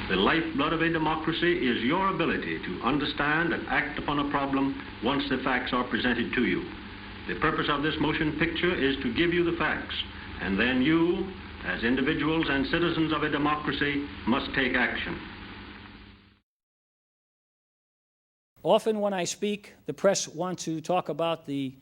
The lifeblood of a democracy is your ability to understand and act upon a problem once the facts are presented to you. The purpose of this motion picture is to give you the facts, and then you, as individuals and citizens of a democracy, must take action. Often when I speak, the press want to talk about the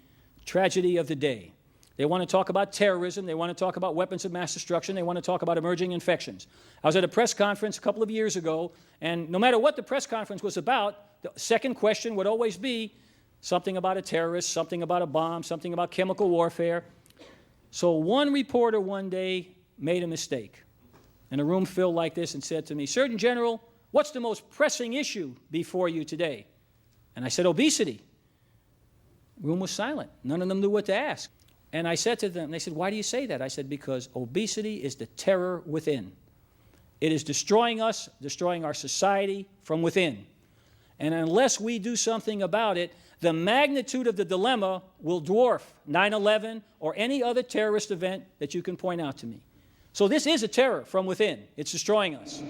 tragedy of the day. They want to talk about terrorism. They want to talk about weapons of mass destruction. They want to talk about emerging infections. I was at a press conference a couple of years ago, and no matter what the press conference was about, the second question would always be something about a terrorist, something about a bomb, something about chemical warfare. So one reporter one day made a mistake in a room filled like this and said to me, "Surgeon General, what's the most pressing issue before you today?" And I said, "Obesity." The room was silent. None of them knew what to ask. And I said to them, they said, "Why do you say that?" I said, "Because obesity is the terror within. It is destroying us, destroying our society from within. And unless we do something about it, the magnitude of the dilemma will dwarf 9/11 or any other terrorist event that you can point out to me. So this is a terror from within. It's destroying us."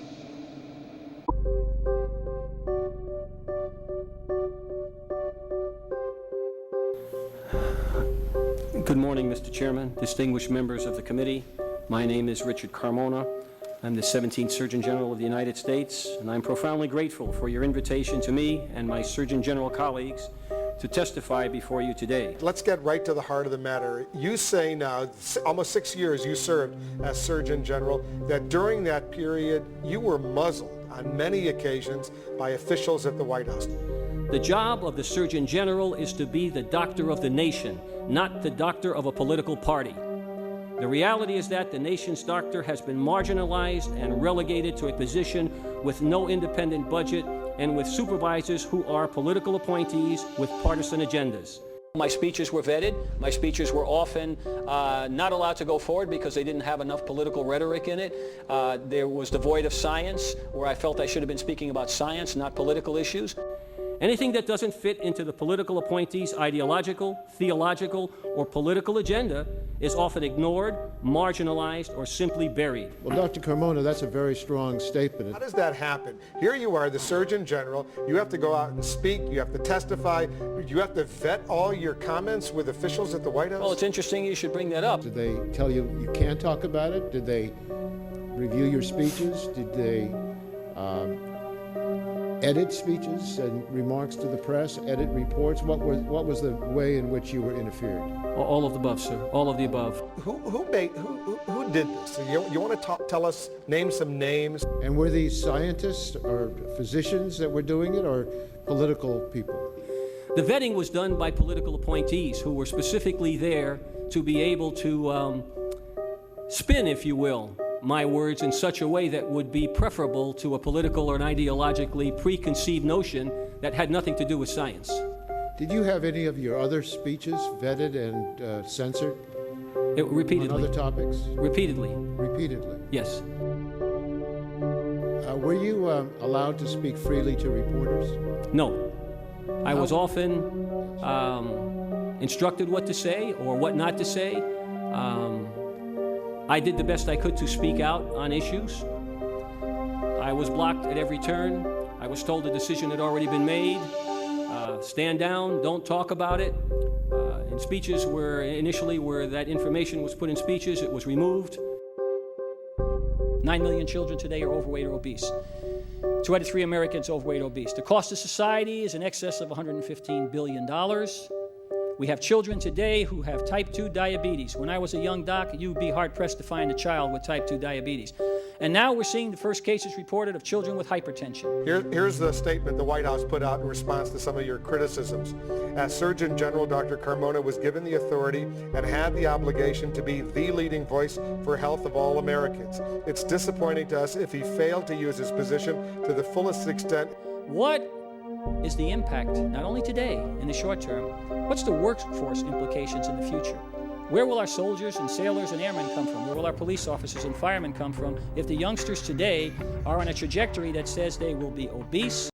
Good morning, Mr. Chairman, distinguished members of the committee. My name is Richard Carmona. I'm the 17th Surgeon General of the United States, and I'm profoundly grateful for your invitation to me and my Surgeon General colleagues to testify before you today. Let's get right to the heart of the matter. You say now, almost 6 years you served as Surgeon General, that during that period you were muzzled on many occasions by officials at the White House. The job of the Surgeon General is to be the doctor of the nation, not the doctor of a political party. The reality is that the nation's doctor has been marginalized and relegated to a position with no independent budget and with supervisors who are political appointees with partisan agendas. My speeches were vetted. My speeches were often not allowed to go forward because they didn't have enough political rhetoric in it. There was devoid of science, where I felt I should have been speaking about science, not political issues. Anything that doesn't fit into the political appointee's ideological, theological, or political agenda is often ignored, marginalized, or simply buried. Well, Dr. Carmona, that's a very strong statement. How does that happen? Here you are, the Surgeon General. You have to go out and speak. You have to testify. You have to vet all your comments with officials at the White House? Well, it's interesting you should bring that up. Did they tell you you can't talk about it? Did they review your speeches? Did they edit speeches and remarks to the press, edit reports? What was the way in which you were interfered? All of the above, sir. All of the above. Who did this? You want to tell us, name some names? And were these scientists or physicians that were doing it, or political people? The vetting was done by political appointees who were specifically there to be able to spin, if you will, my words in such a way that would be preferable to a political or an ideologically preconceived notion that had nothing to do with science. Did you have any of your other speeches vetted and censored? Repeatedly. On other topics? Repeatedly. Repeatedly? Yes. Were you allowed to speak freely to reporters? No. I was often instructed what to say or what not to say. I did the best I could to speak out on issues. I was blocked at every turn. I was told the decision had already been made. Stand down, don't talk about it. And speeches were initially where that information was put in speeches, it was removed. 9 million children today are overweight or obese. 2 out of 3 Americans overweight or obese. The cost to society is in excess of $115 billion. We have children today who have type 2 diabetes. When I was a young doc, you'd be hard-pressed to find a child with type 2 diabetes. And now we're seeing the first cases reported of children with hypertension. Here's the statement the White House put out in response to some of your criticisms. As Surgeon General, Dr. Carmona was given the authority and had the obligation to be the leading voice for health of all Americans. It's disappointing to us if he failed to use his position to the fullest extent. What is the impact, not only today, in the short term, what's the workforce implications in the future? Where will our soldiers and sailors and airmen come from? Where will our police officers and firemen come from if the youngsters today are on a trajectory that says they will be obese,